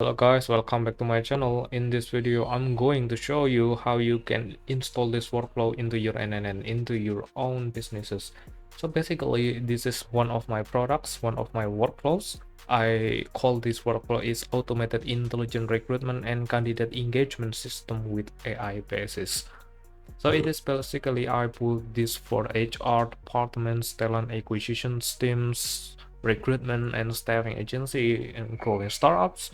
Hello guys, welcome back to my channel. In this video, I'm going to show you how you can install this workflow into your NNN, into your own businesses. So basically, this is one of my products, one of my workflows. I call this workflow is Automated Intelligent Recruitment and Candidate Engagement System with AI basis. So it is basically I put this for HR departments, talent acquisition teams, recruitment and staffing agency, and growing startups,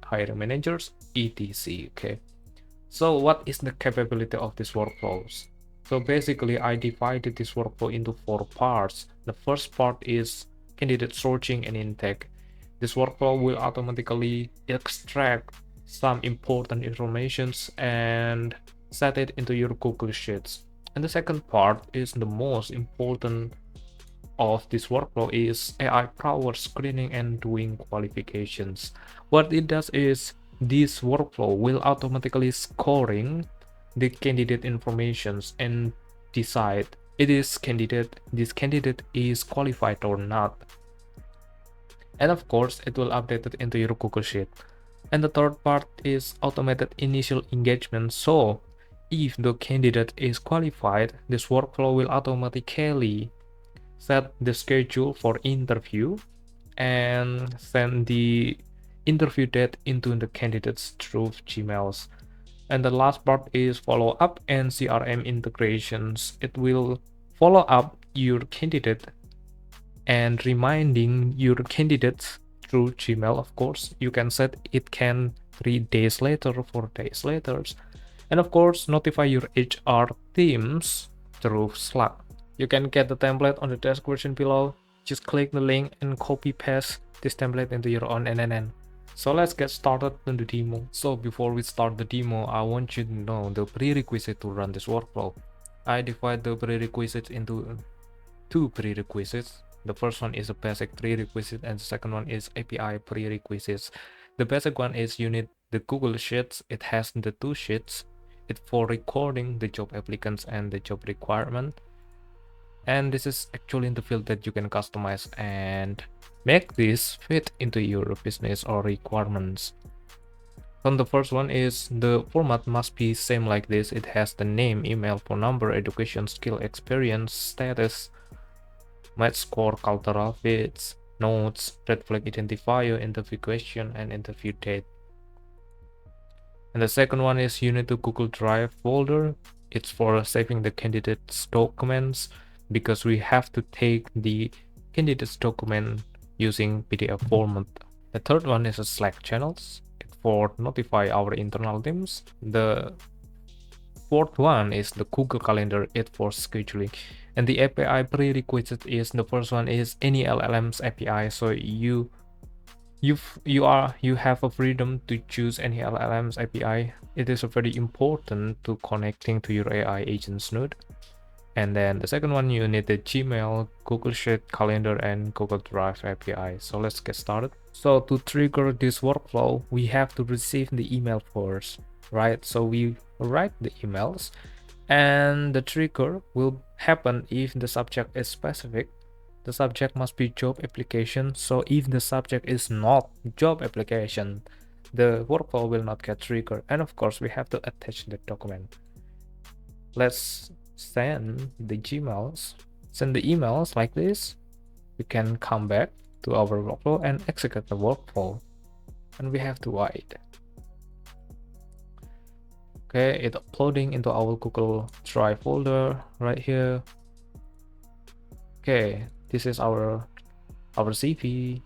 hiring managers, etc. Okay. So what is the capability of these workflows? So basically I divided this workflow into 4 parts. The first part is candidate searching and intake. This workflow will automatically extract some important informations and set it into your Google Sheets. And the second part is the most important of this workflow is AI powered screening and doing qualifications. What it does is this workflow will automatically scoring the candidate informations and decide this candidate is qualified or not. And of course, it will update it into your Google Sheet. And the third part is automated initial engagement. So if the candidate is qualified, this workflow will automatically set the schedule for interview and send the interview date into the candidates through Gmails. And the last part is follow up and CRM integrations. It will follow up your candidate and reminding your candidates through Gmail. Of course, you can set it can 3 days later, 4 days later, and of course notify your HR teams through Slack. You can get the template on the description below. Just click the link and copy paste this template into your own NNN. So let's get started on the demo. So before we start the demo, I want you to know the prerequisite to run this workflow. I divide the prerequisites into 2 prerequisites. The first one is a basic prerequisite and the second one is API prerequisites. The basic one is you need the Google Sheets. It has the 2 sheets. It's for recording the job applicants and the job requirement. And this is actually in the field that you can customize and make this fit into your business or requirements. So the first one is the format must be same like this. It has the name, email, phone number, education, skill, experience, status, match score, cultural fits, notes, red flag identifier, interview question, and interview date. And the second one is you need to Google Drive folder. It's for saving the candidate's documents because we have to take the candidate's document using PDF format. The third one is a Slack channels. It's for notify our internal teams. The fourth one is the Google Calendar. It's for scheduling. And the API prerequisite is the first one is any LLM's API. So you have a freedom to choose any LLM's API. It is very important to connecting to your AI agents node. And then the second one, you need the Gmail, Google Sheet, Calendar, and Google Drive API. So let's get started. So to trigger this workflow, we have to receive the email first, right? So we write the emails, and the trigger will happen if the subject is specific. The subject must be job application. So if the subject is not job application, the workflow will not get triggered. And of course, we have to attach the document. Let's send the emails like this. We can come back to our workflow and execute the workflow, and we have to wait. Okay, it's uploading into our Google Drive folder right here. Okay, this is our CV.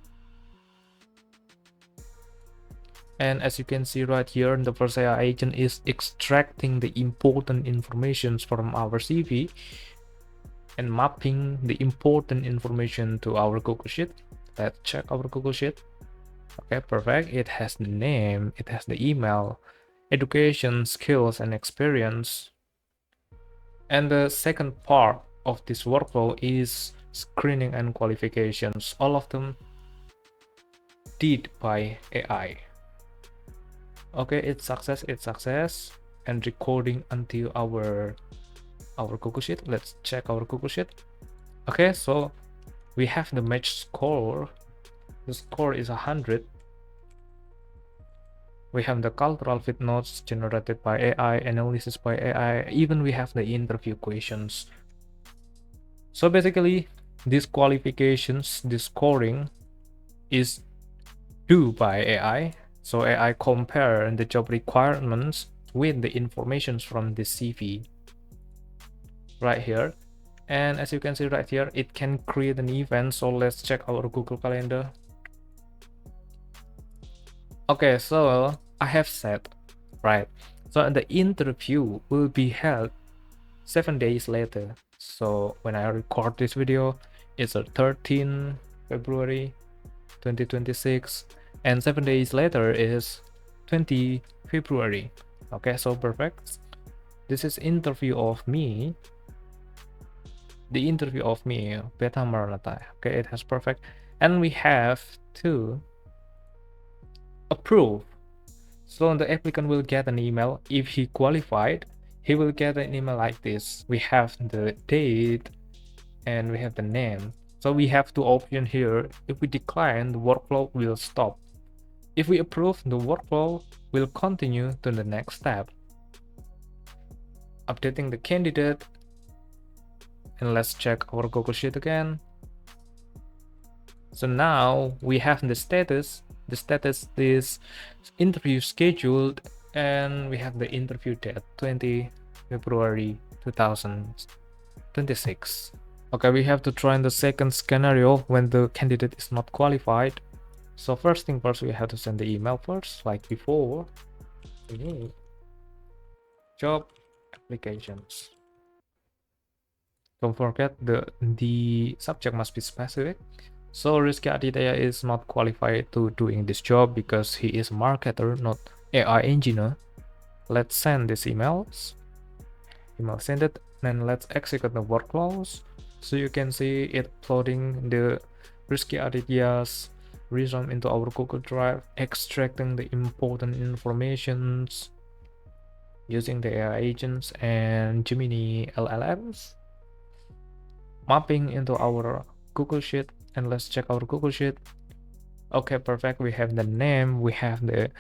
And as you can see right here, the first AI agent is extracting the important information from our CV and mapping the important information to our Google Sheet. Let's check our Google Sheet. Okay, perfect. It has the name, it has the email, education, skills, and experience. And the second part of this workflow is screening and qualifications. All of them did by AI. Okay, it's success and recording until our Google Sheet. Let's check our Google Sheet. Okay, so we have the match score. The score is 100. We have the cultural fit notes generated by AI, analysis by AI, even we have the interview questions. So basically, these qualifications, this scoring is due by AI. So AI compare the job requirements with the information from the CV right here. And as you can see right here, it can create an event. So let's check our Google Calendar. Okay, so I have said, right, so the interview will be held 7 days later. So when I record this video, it's a 13 February 2026, and 7 days later is 20 February. Okay, so perfect. This is interview of me, the interview of me, Bheta Maranatha. Okay, it has perfect, and we have to approve. So the applicant will get an email. If he qualified, he will get an email like this. We have the date and we have the name. So we have two options here. If we decline, the workflow will stop. If we approve, the workflow will continue to the next step. Updating the candidate. And let's check our Google Sheet again. So now we have the status. The status is interview scheduled, and we have the interview date 20 February 2026. Okay, we have to try in the second scenario when the candidate is not qualified. So first thing first, we have to send the email first, like before. Job applications. Don't forget the subject must be specific. So Rizky Aditya is not qualified to doing this job because he is a marketer, not AI engineer. Let's send these emails. Email send it, and let's execute the workflows. So you can see it uploading the Rizky Aditya's resume into our Google Drive, extracting the important informations using the AI agents and Gemini LLMs, mapping into our Google Sheet. And let's check our Google Sheet. Okay, perfect. We have the name, we have the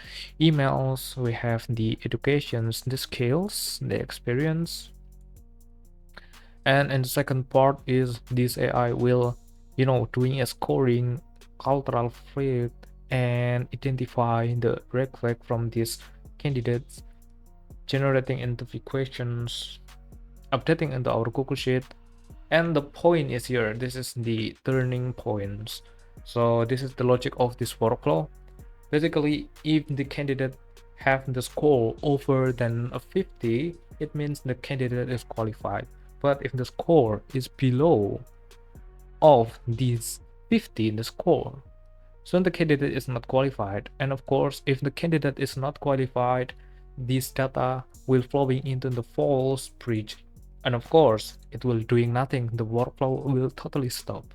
emails, we have the educations, the skills, the experience. And in the second part is this AI will, doing a scoring, cultural fit, and identify the red flag from these candidates, generating interview questions, updating into our Google Sheet. And the point is here, this is the turning points. So this is the logic of this workflow. Basically, if the candidate have the score over than a 50, it means the candidate is qualified. But if the score is below of these 50, the score, so the candidate is not qualified. And of course, if the candidate is not qualified, this data will flowing into the false bridge. And of course, it will doing nothing. The workflow will totally stop.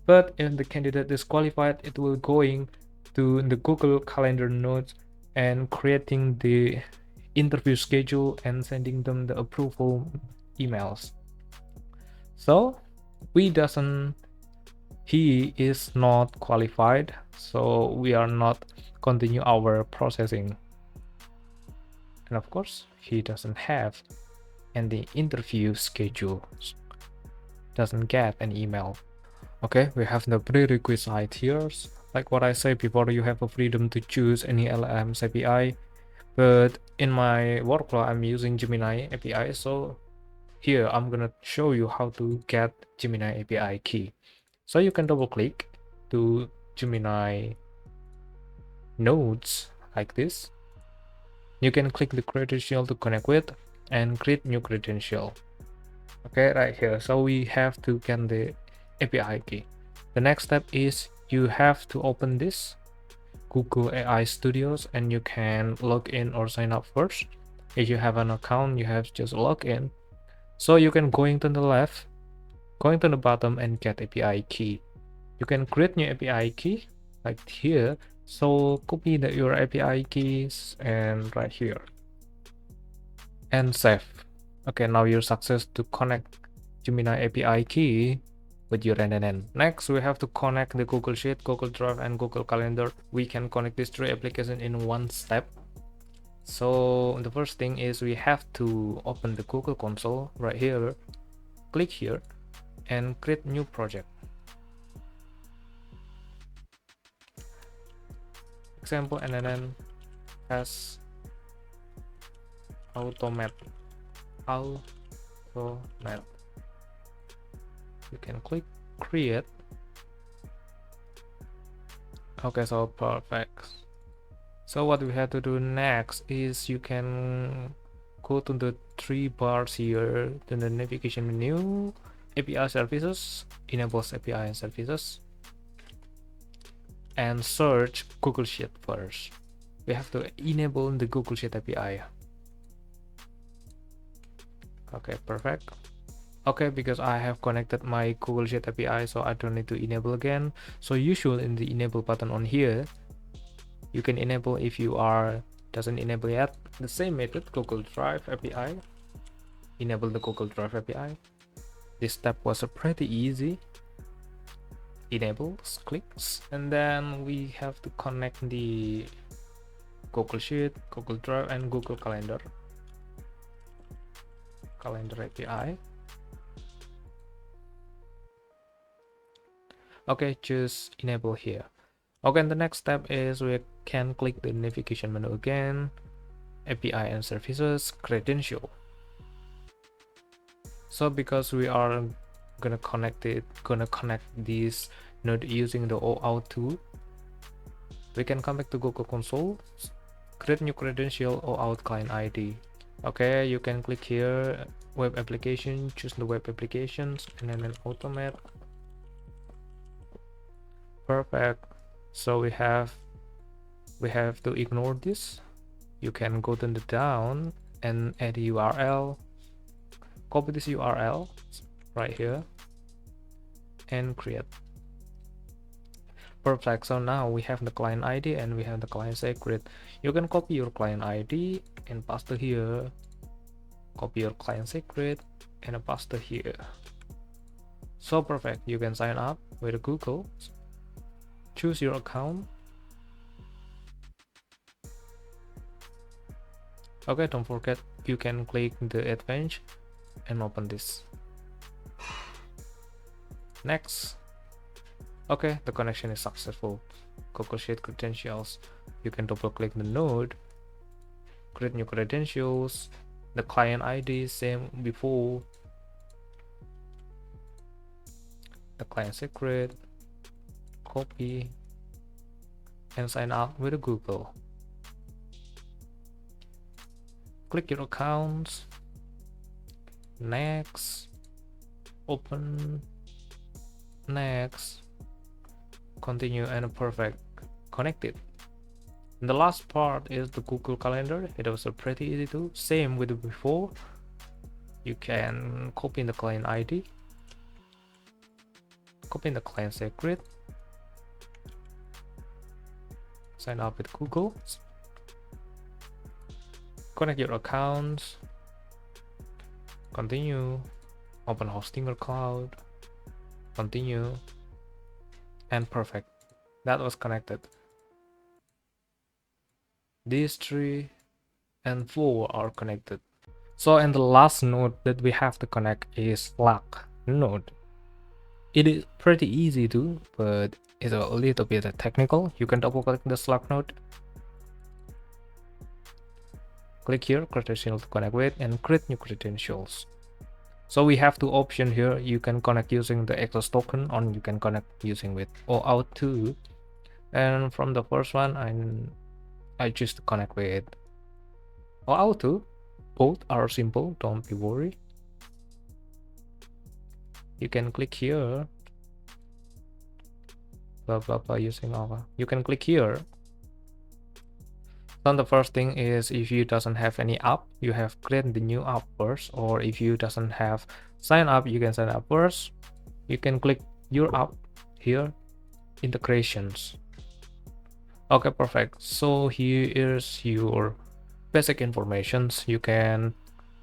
But if the candidate is qualified, it will going to the Google Calendar notes and creating the interview schedule and sending them the approval emails. So he is not qualified, so we are not continue our processing. And of course, he doesn't have any interview schedules, doesn't get an email. Okay, we have the prerequisite here. Like what I said before, you have a freedom to choose any LLM's API, but in my workflow I'm using Gemini API. So here I'm gonna show you how to get Gemini API key. So you can double click to Gemini nodes like this. You can click the credential to connect with and create new credential. Okay, right here. So we have to get the API key. The next step is you have to open this Google AI Studios and you can log in or sign up first. If you have an account, you have to just log in. So you can going to the left, going to the bottom and get API key. You can create new API key like here. So copy your API keys and right here and save. Okay, now you're success to connect Gemini API key with your NNN. Next, we have to connect the Google Sheet, Google Drive, and Google Calendar. We can connect these three applications in one step. So the first thing is we have to open the Google console right here, click here and create new project. Example, and then has automat. You can click create. Okay, so perfect. So what we have to do next is you can go to the three bars here, to the navigation menu, API services, enables API and services, and search Google Sheet first. We have to enable the Google Sheet API. Okay, perfect. Okay, because I have connected my Google Sheet API, so I don't need to enable again. So usually in the enable button on here, you can enable if you are doesn't enable yet. The same method, Google Drive API. Enable the Google Drive API. This step was pretty easy. Enables, clicks, and then we have to connect the Google Sheet, Google Drive, and Google Calendar API. Okay, just enable here. Okay, and the next step is we can click the navigation menu again, API and services, credential. So because we are gonna connect this node using the OAuth tool, we can come back to Google Console, create new credential OAuth client ID. Okay, you can click here, web application, choose the web applications, and then automate. Perfect. So we have to ignore this. You can go to the down and add URL, copy this URL right here and create. Perfect. So now we have the client ID and we have the client secret. You can copy your client ID and paste here, copy your client secret and paste here. So perfect. You can sign up with Google, choose your account. Okay, don't forget you can click the advanced and open this. Next. Okay, the connection is successful. Google Sheet credentials. You can double click the node, create new credentials, the client ID same before, the client secret, copy, and sign up with Google. Click your accounts, next, open, next, continue, and perfect, connected. And the last part is the Google Calendar. It was pretty easy too, same with before. You can copy in the client ID, copy in the client secret, sign up with Google, connect your accounts, continue, open hosting or cloud, continue, and perfect. That was connected. These 3 and 4 are connected. So, and the last node that we have to connect is Slack node. It is pretty easy to, but it's a little bit technical. You can double click the Slack node, click here, credential to connect with, and create new credentials. So we have two options here. You can connect using the Access token, or you can connect using with OAuth 2. And from the first one, I choose to connect with OAuth 2. Both are simple, don't be worried. You can click here, blah blah blah, using OAuth. You can click here. So the first thing is, if you doesn't have any app, you have create the new app first, or if you doesn't have sign up, you can sign up first. You can click your app here, integrations. Okay, perfect. So here is your basic informations. You can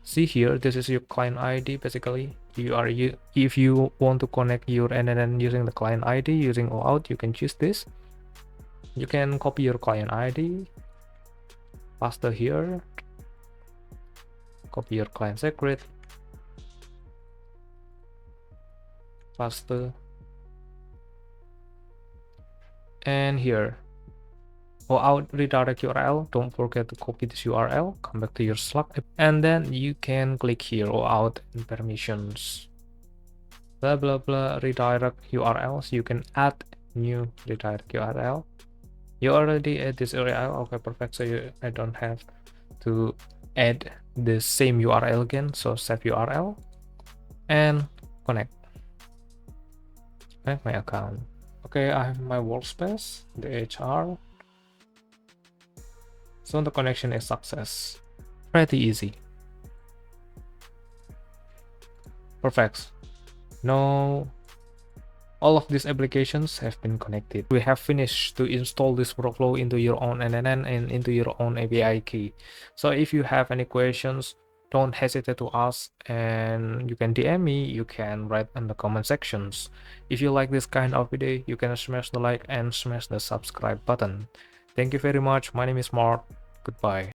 see here, this is your client ID. Basically, if you want to connect your NNN using the client ID using OAuth, you can choose this. You can copy your client ID, paste here, copy your client secret, paste, and here out redirect URL. Don't forget to copy this URL, come back to your Slack, and then you can click here out in permissions, blah blah blah, redirect URLs. You can add new redirect URL. You already add this URL, okay, perfect. So I don't have to add the same URL again. So save URL and connect my account. Okay, I have my workspace, the HR. So the connection is success. Pretty easy. Perfect. Now all of these applications have been connected. We have finished to install this workflow into your own NNN and into your own API key. So if you have any questions, don't hesitate to ask, and you can DM me, you can write in the comment sections. If you like this kind of video, you can smash the like and smash the subscribe button. Thank you very much. My name is Mark. Goodbye.